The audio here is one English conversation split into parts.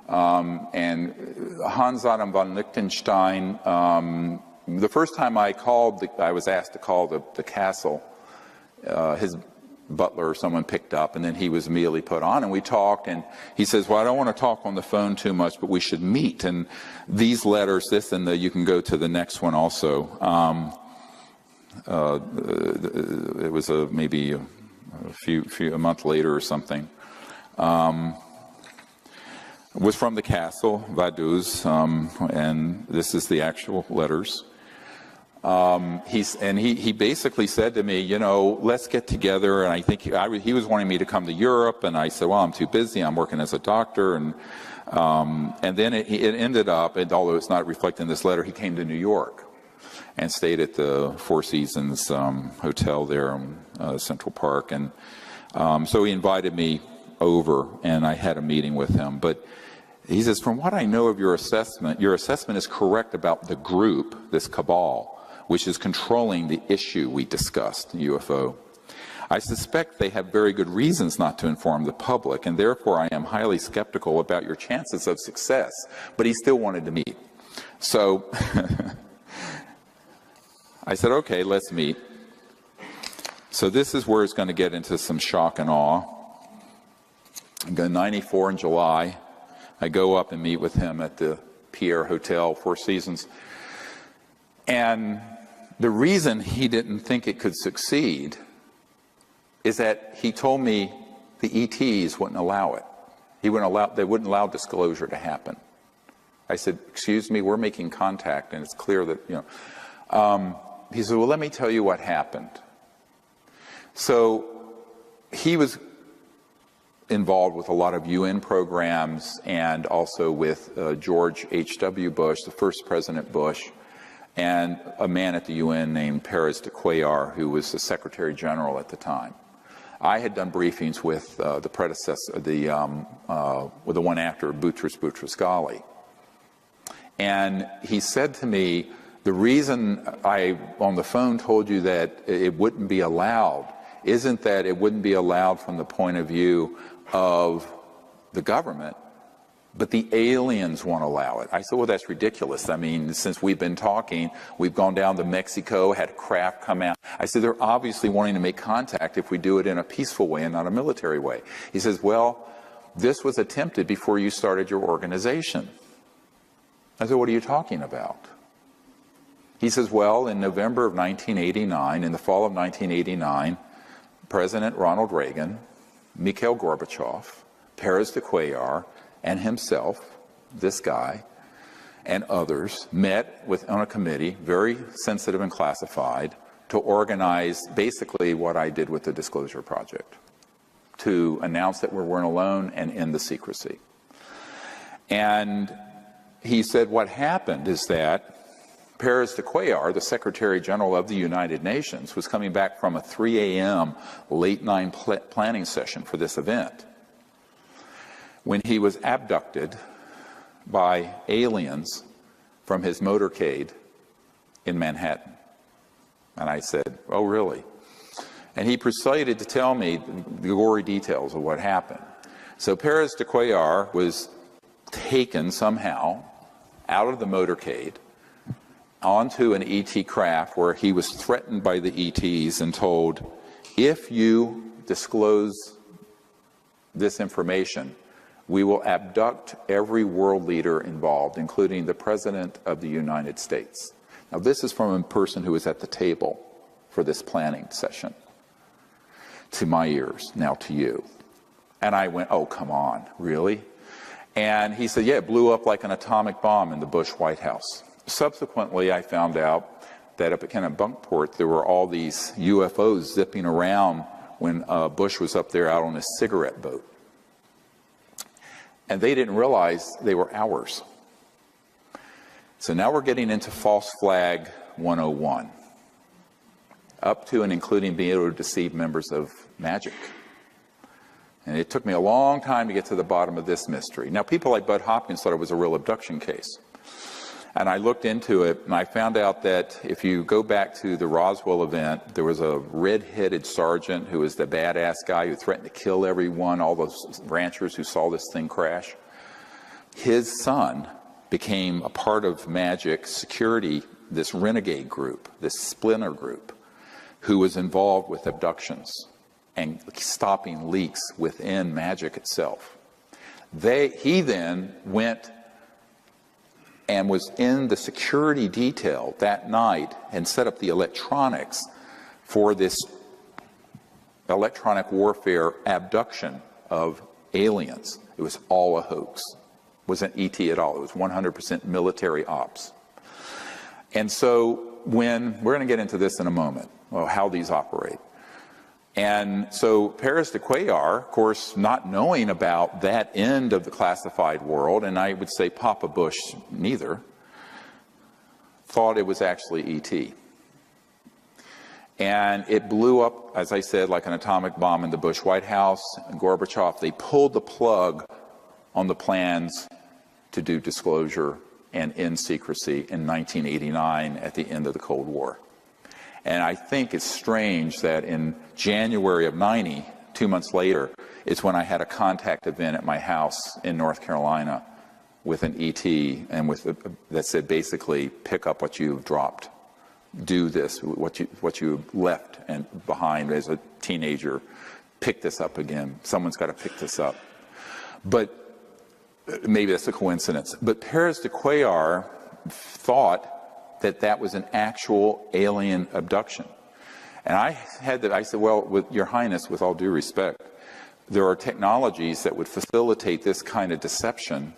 And Hans Adam von Liechtenstein, the first time I called, I was asked to call the castle. His butler or someone picked up, and then he was immediately put on, and we talked, and he says, well, I don't want to talk on the phone too much, but we should meet. And these letters, this and you can go to the next one also. It was maybe a month later or something. Was from the castle, Vaduz, and this is the actual letters. He basically said to me, you know, let's get together. And I think he was wanting me to come to Europe, and I said, well, I'm too busy. I'm working as a doctor. And then it ended up, and although it's not reflected in this letter, he came to New York and stayed at the Four Seasons Hotel there in Central Park. And so he invited me over, and I had a meeting with him. But he says, from what I know of your assessment is correct about the group, this cabal, which is controlling the issue we discussed, UFO. I suspect they have very good reasons not to inform the public, and therefore I am highly skeptical about your chances of success. But he still wanted to meet. So I said, okay, let's meet. So this is where it's going to get into some shock and awe. I'm going 94 in July. I go up and meet with him at the Pierre Hotel, Four Seasons. And the reason he didn't think it could succeed is that he told me the ETs wouldn't allow it. They wouldn't allow disclosure to happen. I said, excuse me, we're making contact, and it's clear that, you know. He said, well, let me tell you what happened. So he was involved with a lot of UN programs, and also with George H.W. Bush, the first President Bush, and a man at the UN named Perez de Cuellar, who was the Secretary General at the time. I had done briefings with the predecessor, with the one after Boutros Boutros-Ghali. And he said to me, the reason I, on the phone, told you that it wouldn't be allowed isn't that it wouldn't be allowed from the point of view of the government, but the aliens won't allow it. I said, well, that's ridiculous. I mean, since we've been talking, we've gone down to Mexico, had a craft come out. I said, they're obviously wanting to make contact if we do it in a peaceful way and not a military way. He says, well, this was attempted before you started your organization. I said, what are you talking about? He says, well, in November of 1989, in the fall of 1989, President Ronald Reagan, Mikhail Gorbachev, Perez de Cuellar, and himself, this guy, and others met on a committee, very sensitive and classified, to organize basically what I did with the Disclosure Project, to announce that we weren't alone and end the secrecy. And he said what happened is that Perez de Cuellar, the Secretary General of the United Nations, was coming back from a 3 a.m. late night planning session for this event when he was abducted by aliens from his motorcade in Manhattan. And I said, oh, really? And he proceeded to tell me the gory details of what happened. So Perez de Cuellar was taken somehow out of the motorcade onto an ET craft where he was threatened by the ETs and told, if you disclose this information, we will abduct every world leader involved, including the President of the United States. Now, this is from a person who was at the table for this planning session. To my ears, now to you. And I went, oh, come on, really? And he said, yeah, it blew up like an atomic bomb in the Bush White House. Subsequently, I found out that up at Kennebunkport, there were all these UFOs zipping around when Bush was up there out on his cigarette boat. And they didn't realize they were ours. So now we're getting into false flag 101, up to and including being able to deceive members of MAGIC. And it took me a long time to get to the bottom of this mystery. Now, people like Bud Hopkins thought it was a real abduction case. And I looked into it, and I found out that if you go back to the Roswell event, there was a red-headed sergeant who was the badass guy who threatened to kill everyone, all those ranchers who saw this thing crash. his son became a part of Magic security, this renegade group, this splinter group, who was involved with abductions and stopping leaks within Magic itself. He then went and was in the security detail that night and set up the electronics for this electronic warfare abduction of aliens. It was all a hoax. It wasn't ET at all. It was 100% military ops. And so we're going to get into this in a moment, how these operate. And so Paris de Cuellar, of course, not knowing about that end of the classified world, and I would say Papa Bush neither, thought it was actually ET. And it blew up, as I said, like an atomic bomb in the Bush White House. And Gorbachev, they pulled the plug on the plans to do disclosure and end secrecy in 1989 at the end of the Cold War. And I think it's strange that in January of 90, 2 months later, is when I had a contact event at my house in North Carolina with an ET and that said basically, pick up what you've dropped. Do this, what you left and behind as a teenager. Pick this up again. Someone's got to pick this up. But maybe that's a coincidence. But Paris de Cuellar thought that was an actual alien abduction. And I said, well, with Your Highness, with all due respect, there are technologies that would facilitate this kind of deception.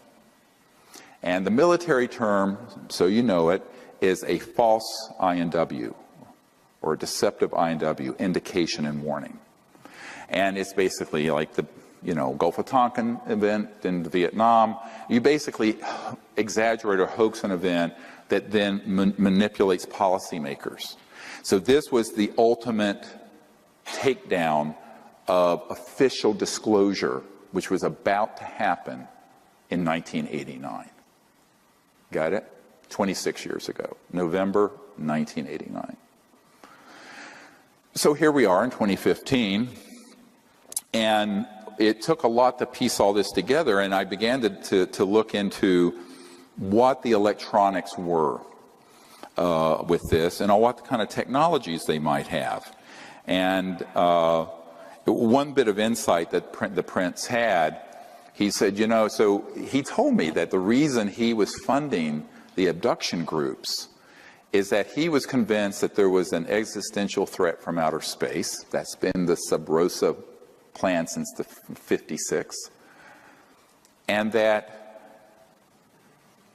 And the military term, so you know it, is a false INW, or a deceptive INW, indication and warning. And it's basically like the Gulf of Tonkin event in Vietnam. You basically exaggerate or hoax an event that then manipulates policymakers. So this was the ultimate takedown of official disclosure, which was about to happen in 1989. Got it? 26 years ago, November 1989. So here we are in 2015, and it took a lot to piece all this together, and I began to look into what the electronics were with this and what kind of technologies they might have. And one bit of insight that the prince had, he said, so he told me that the reason he was funding the abduction groups is that he was convinced that there was an existential threat from outer space. That's been the Sub Rosa plan since the 56. And that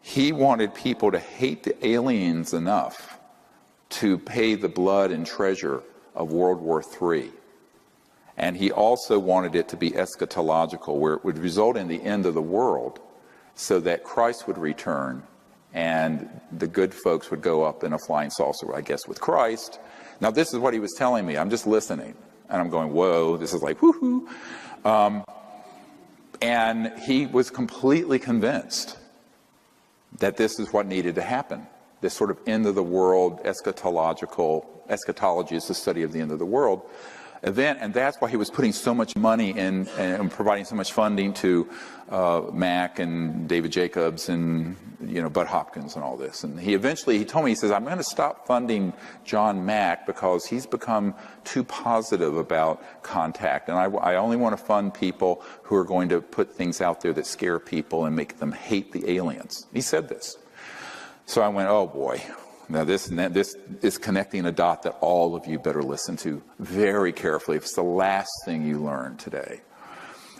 he wanted people to hate the aliens enough to pay the blood and treasure of World War III. And he also wanted it to be eschatological, where it would result in the end of the world so that Christ would return and the good folks would go up in a flying saucer, I guess, with Christ. Now, this is what he was telling me. I'm just listening. And I'm going, whoa, this is like, woohoo. And he was completely convinced that this is what needed to happen. This sort of end of the world eschatology is the study of the end of the world event, and that's why he was putting so much money in and providing so much funding to Mack and David Jacobs and Bud Hopkins and all this. And he told me, he says, I'm going to stop funding John Mack because he's become too positive about contact, and I only want to fund people who are going to put things out there that scare people and make them hate the aliens. He said this. So I went, oh boy. Now this is connecting a dot that all of you better listen to very carefully. It's the last thing you learn today.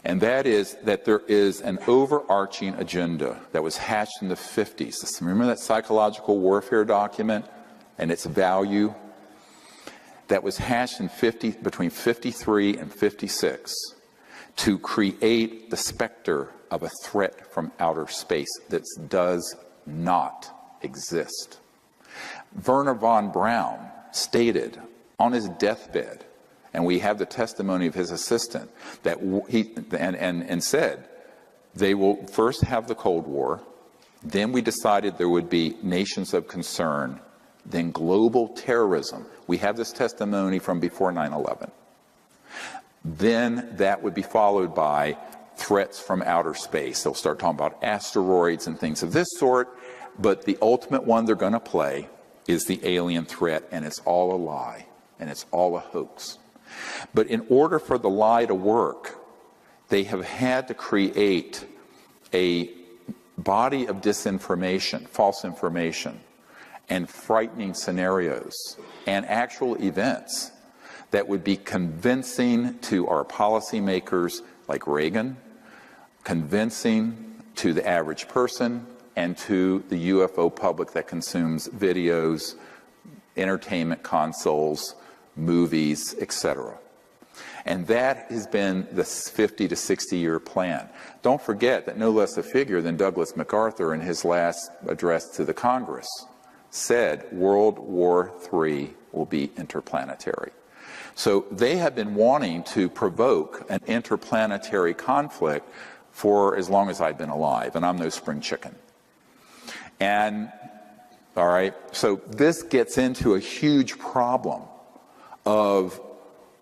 And that is that there is an overarching agenda that was hatched in the 50s. Remember that psychological warfare document and its value? That was hatched in between 53 and 56 to create the specter of a threat from outer space that does not exist. Werner von Braun stated on his deathbed, and we have the testimony of his assistant, that and said, they will first have the Cold War, then we decided there would be nations of concern, then global terrorism. We have this testimony from before 9/11. Then that would be followed by threats from outer space. They'll start talking about asteroids and things of this sort, but the ultimate one they're going to play is the alien threat, and it's all a lie, and it's all a hoax. But in order for the lie to work, they have had to create a body of disinformation, false information, and frightening scenarios, and actual events that would be convincing to our policymakers like Reagan, convincing to the average person, and to the UFO public that consumes videos, entertainment consoles, movies, etc. And that has been the 50 to 60 year plan. Don't forget that no less a figure than Douglas MacArthur in his last address to the Congress said World War III will be interplanetary. So they have been wanting to provoke an interplanetary conflict for as long as I've been alive, and I'm no spring chicken. And, all right, so this gets into a huge problem of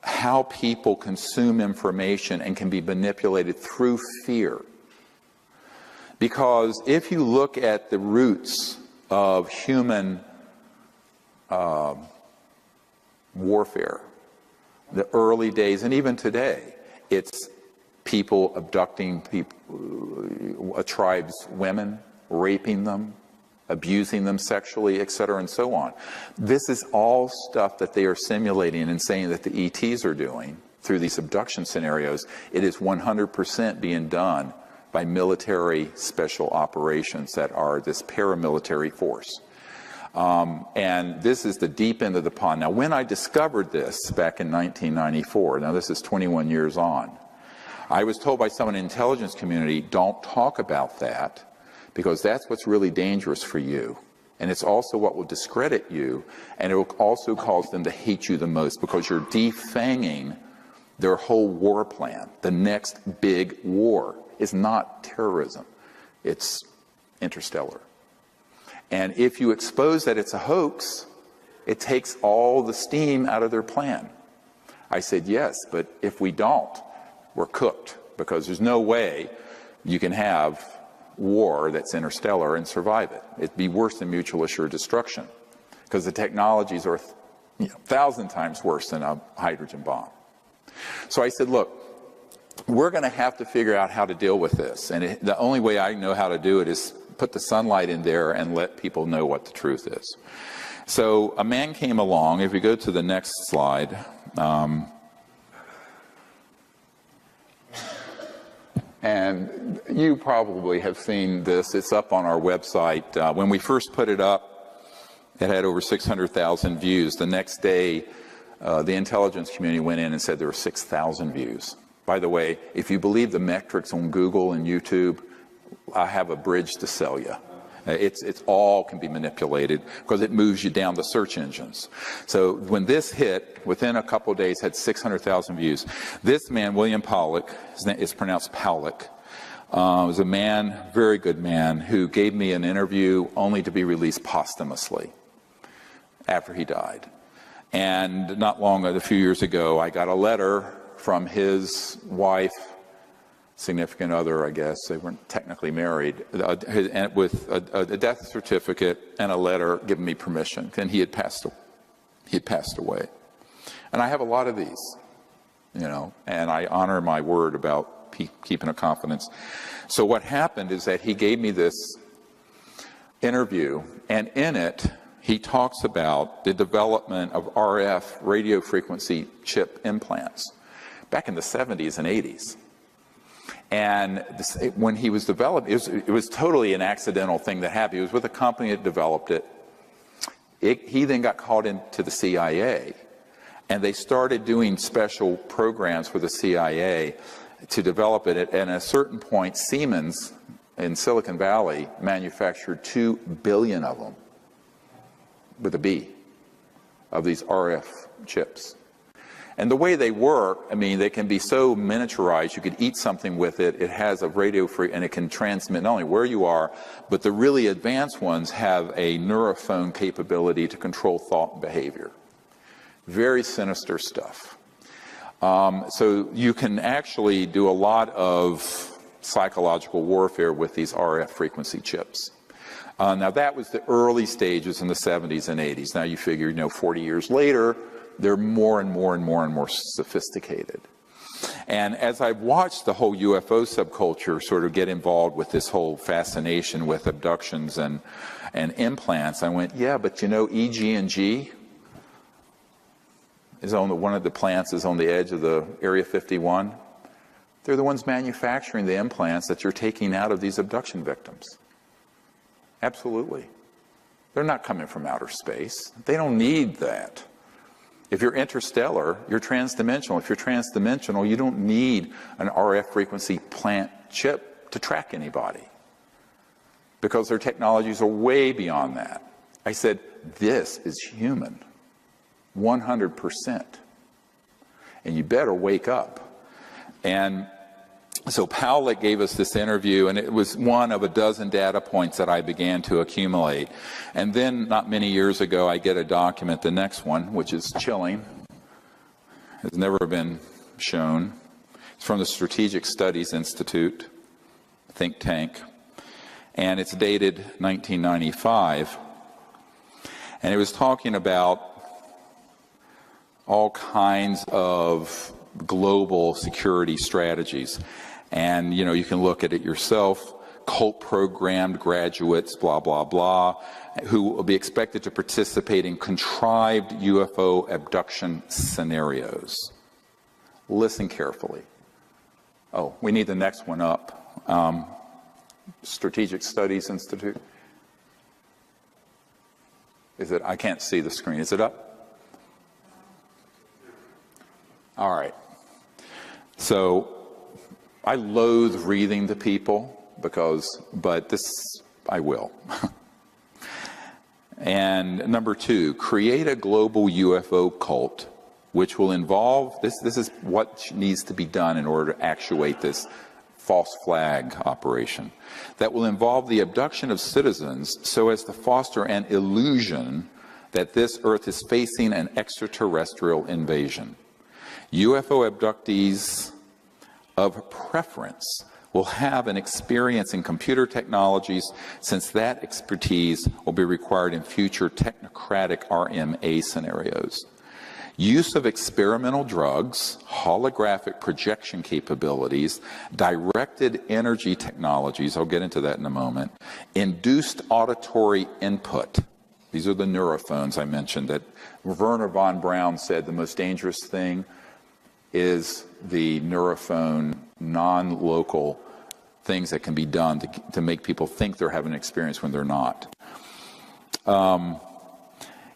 how people consume information and can be manipulated through fear. Because if you look at the roots of human warfare, the early days, and even today, it's people abducting people, a tribe's women, raping them, abusing them sexually, etc., and so on. This is all stuff that they are simulating and saying that the ETs are doing through these abduction scenarios. It is 100% being done by military special operations that are this paramilitary force. And this is the deep end of the pond. Now, when I discovered this back in 1994, now this is 21 years on, I was told by someone in the intelligence community, don't talk about that, because that's what's really dangerous for you. And it's also what will discredit you, and it will also cause them to hate you the most, because you're defanging their whole war plan. The next big war is not terrorism, it's interstellar. And if you expose that it's a hoax, it takes all the steam out of their plan. I said, yes, but if we don't, we're cooked, because there's no way you can have war that's interstellar and survive it. It'd be worse than mutual assured destruction, because the technologies are 1,000 times worse than a hydrogen bomb. So I said, look, we're going to have to figure out how to deal with this. And the only way I know how to do it is put the sunlight in there and let people know what the truth is. So a man came along. If we go to the next slide. And you probably have seen this. It's up on our website. When we first put it up, it had over 600,000 views. The next day, the intelligence community went in and said there were 6,000 views. By the way, if you believe the metrics on Google and YouTube, I have a bridge to sell you. It's all can be manipulated because it moves you down the search engines. So when this hit, within a couple of days, had 600,000 views. This man, William Pollock, his name is pronounced Powlick, was a man, very good man, who gave me an interview only to be released posthumously after he died. And not long, a few years ago, I got a letter from his wife, significant other, I guess, they weren't technically married, with a death certificate and a letter giving me permission. And he had passed away. And I have a lot of these, and I honor my word about keeping a confidence. So what happened is that he gave me this interview, and in it, he talks about the development of RF radio frequency chip implants back in the 70s and 80s. And when he was developed, it was totally an accidental thing that happened. He was with a company that developed it. He then got called into the CIA, and they started doing special programs for the CIA to develop it. And at a certain point, Siemens in Silicon Valley manufactured 2 billion of them, with a B, of these RF chips. And the way they work, I mean, they can be so miniaturized, you could eat something with it, it has a radio and it can transmit not only where you are, but the really advanced ones have a neurophone capability to control thought and behavior. Very sinister stuff. So you can actually do a lot of psychological warfare with these RF frequency chips. Now that was the early stages in the 70s and 80s. Now you figure, 40 years later, they're more and more and more and more sophisticated. And as I've watched the whole UFO subculture sort of get involved with this whole fascination with abductions and implants, I went, yeah, but EG&G is on one of the plants is on the edge of the Area 51. They're the ones manufacturing the implants that you're taking out of these abduction victims. Absolutely. They're not coming from outer space. They don't need that. If you're interstellar, you're transdimensional. If you're transdimensional, you don't need an RF frequency plant chip to track anybody, because their technologies are way beyond that. I said, this is human, 100%. And you better wake up. And so Powlett gave us this interview, and it was one of a dozen data points that I began to accumulate. And then, not many years ago, I get a document, the next one, which is chilling. It's never been shown. It's from the Strategic Studies Institute, think tank, and it's dated 1995. And it was talking about all kinds of global security strategies. And, you can look at it yourself, cult-programmed graduates, blah, blah, blah, who will be expected to participate in contrived UFO abduction scenarios. Listen carefully. Oh, we need the next one up. Strategic Studies Institute. Is it? I can't see the screen. Is it up? All right. So I loathe reading to people but this I will. And number two, create a global UFO cult, which will involve, this is what needs to be done in order to actuate this false flag operation, that will involve the abduction of citizens so as to foster an illusion that this Earth is facing an extraterrestrial invasion. UFO abductees of preference will have an experience in computer technologies, since that expertise will be required in future technocratic RMA scenarios. Use of experimental drugs, holographic projection capabilities, directed energy technologies, I'll get into that in a moment, induced auditory input. These are the neurophones I mentioned that Werner von Braun said the most dangerous thing is the neurophone, non-local things that can be done to make people think they're having an experience when they're not.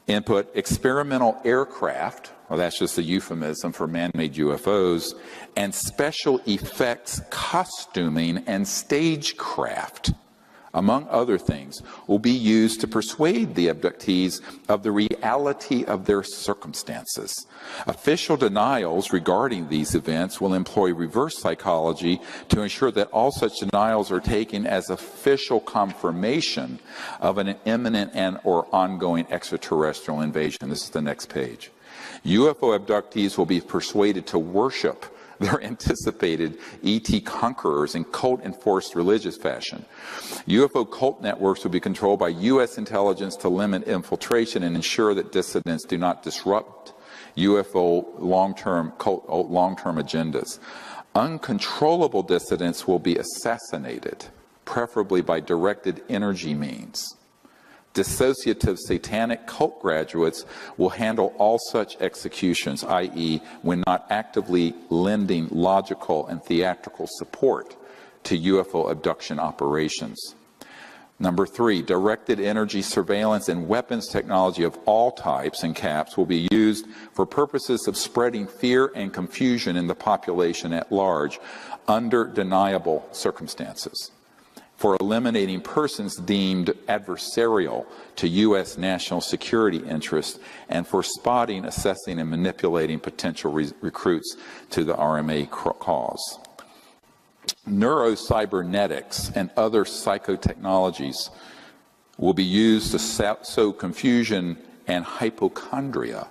Input, experimental aircraft, well, that's just a euphemism for man-made UFOs, and special effects costuming and stagecraft, among other things, will be used to persuade the abductees of the reality of their circumstances. Official denials regarding these events will employ reverse psychology to ensure that all such denials are taken as official confirmation of an imminent and or ongoing extraterrestrial invasion. This is the next page. UFO abductees will be persuaded to worship their anticipated ET conquerors in cult-enforced religious fashion. UFO cult networks will be controlled by U.S. intelligence to limit infiltration and ensure that dissidents do not disrupt UFO long-term agendas. Uncontrollable dissidents will be assassinated, preferably by directed energy means. Dissociative satanic cult graduates will handle all such executions, i.e., when not actively lending logical and theatrical support to UFO abduction operations. Number three, directed energy surveillance and weapons technology of all types and caps will be used for purposes of spreading fear and confusion in the population at large under deniable circumstances, for eliminating persons deemed adversarial to U.S. national security interests, and for spotting, assessing, and manipulating potential recruits to the RMA cause. Neurocybernetics and other psychotechnologies will be used to sow confusion and hypochondria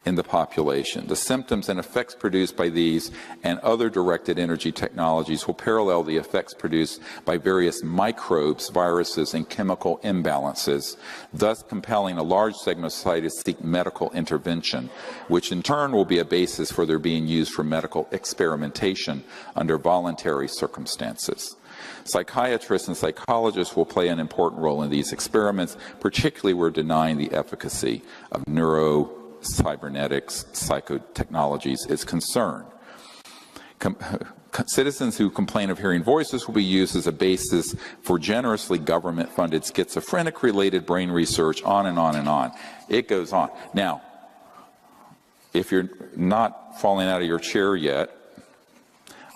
in the population. The symptoms and effects produced by these and other directed energy technologies will parallel the effects produced by various microbes, viruses, and chemical imbalances, thus compelling a large segment of society to seek medical intervention, which in turn will be a basis for their being used for medical experimentation under voluntary circumstances. Psychiatrists and psychologists will play an important role in these experiments, particularly where denying the efficacy of cybernetics, psychotechnologies is concerned. Citizens who complain of hearing voices will be used as a basis for generously government-funded schizophrenic-related brain research, on and on and on. It goes on. Now, if you're not falling out of your chair yet,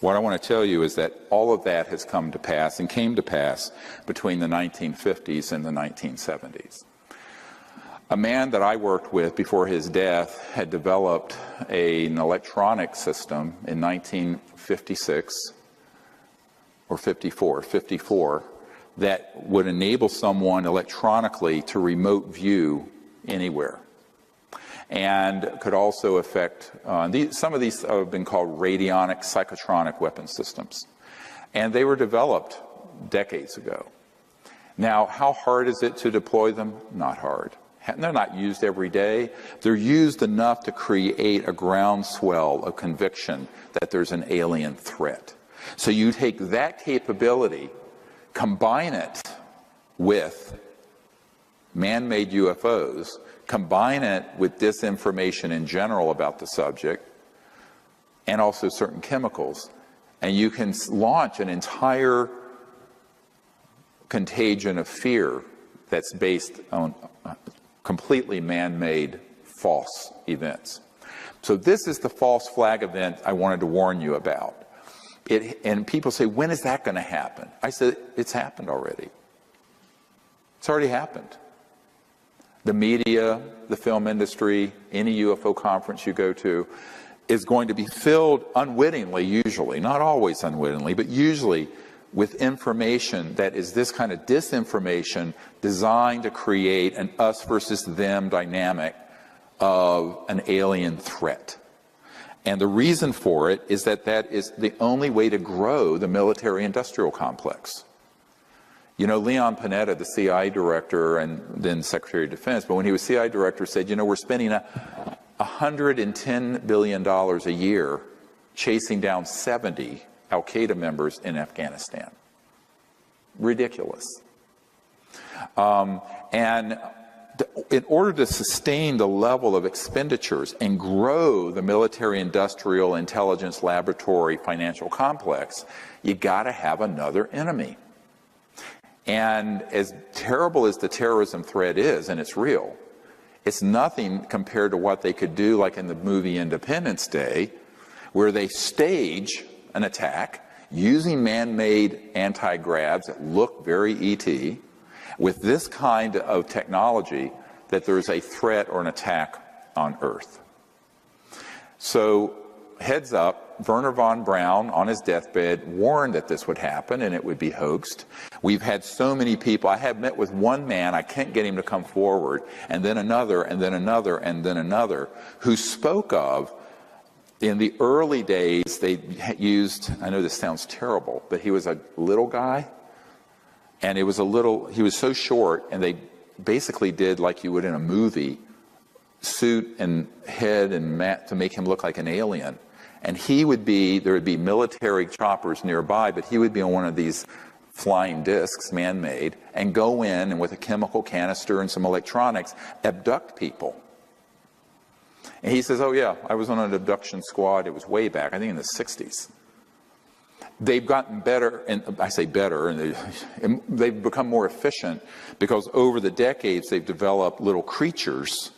what I want to tell you is that all of that has come to pass and came to pass between the 1950s and the 1970s. A man that I worked with before his death had developed an electronic system in 1956 or 54, that would enable someone electronically to remote view anywhere, and could also affect, some of these have been called radionic psychotronic weapon systems, and they were developed decades ago. Now, how hard is it to deploy them? Not hard. They're not used every day. They're used enough to create a groundswell of conviction that there's an alien threat. So you take that capability, combine it with man-made UFOs, combine it with disinformation in general about the subject, and also certain chemicals, and you can launch an entire contagion of fear that's based on completely man-made false events. So this is the false flag event I wanted to warn you about. And people say, when is that going to happen? I said, it's happened already. It's already happened. The media, the film industry, any UFO conference you go to is going to be filled unwittingly, usually, not always unwittingly, but usually with information that is this kind of disinformation designed to create an us versus them dynamic of an alien threat. And the reason for it is that that is the only way to grow the military-industrial complex. You know, Leon Panetta, the CIA director and then Secretary of Defense, but when he was CIA director, said, you know, we're spending $110 billion a year chasing down 70 al-Qaeda members in Afghanistan. Ridiculous. And in order to sustain the level of expenditures and grow the military-industrial intelligence laboratory financial complex, you got to have another enemy. And as terrible as the terrorism threat is, and it's real, it's nothing compared to what they could do, like in the movie Independence Day, where they stage an attack using man-made anti-gravs that look very ET, with this kind of technology, that there's a threat or an attack on Earth. So, heads up, Wernher von Braun, on his deathbed, warned that this would happen and it would be hoaxed. We've had so many people. I have met with one man, I can't get him to come forward, and then another, and then another, and then another, who spoke of, in the early days, they used, I know this sounds terrible, but he was a little guy, and it was he was so short, and they basically did like you would in a movie, suit and head and mat to make him look like an alien. And he would be, there would be military choppers nearby, but he would be on one of these flying discs, man-made, and go in and with a chemical canister and some electronics, abduct people. And he says, oh yeah, I was on an abduction squad, it was way back, I think in the 60s. They've gotten better, and I say better, and they've become more efficient because over the decades they've developed little creatures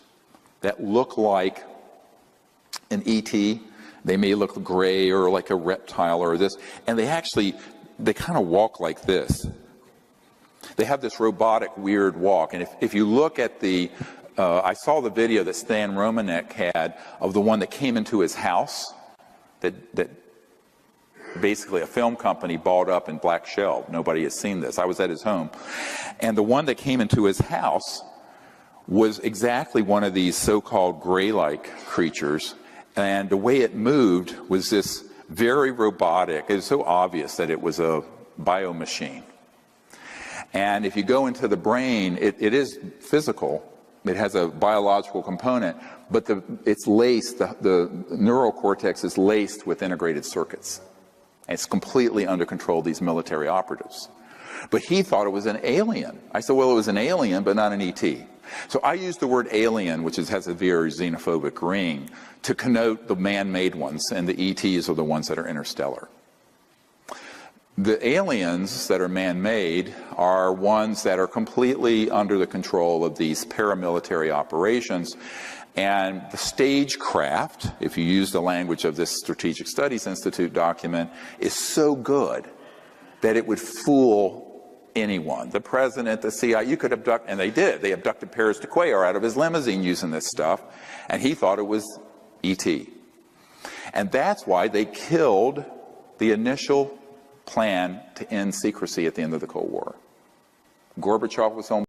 that look like an ET. They may look gray or like a reptile or this, and they kind of walk like this. They have this robotic, weird walk, and if you look at the, I saw the video that Stan Romanek had of the one that came into his house, that basically a film company bought up in Black Shell. Nobody has seen this. I was at his home. And the one that came into his house was exactly one of these so-called gray-like creatures, and the way it moved was this very robotic. It was so obvious that it was a biomachine. And if you go into the brain, it is physical. It has a biological component, but it's laced, the neural cortex is laced with integrated circuits. It's completely under control of these military operatives. But he thought it was an alien. I said, well, it was an alien, but not an ET. So I used the word alien, which has a very xenophobic ring, to connote the man-made ones, and the ETs are the ones that are interstellar. The aliens that are man-made are ones that are completely under the control of these paramilitary operations, and the stagecraft, if you use the language of this Strategic Studies Institute document, is so good that it would fool anyone. The president, the CIA, you could abduct, and they did. They abducted Paris de Cuellar out of his limousine using this stuff, and he thought it was ET. And that's why they killed the initial plan to end secrecy at the end of the Cold War. Gorbachev was home.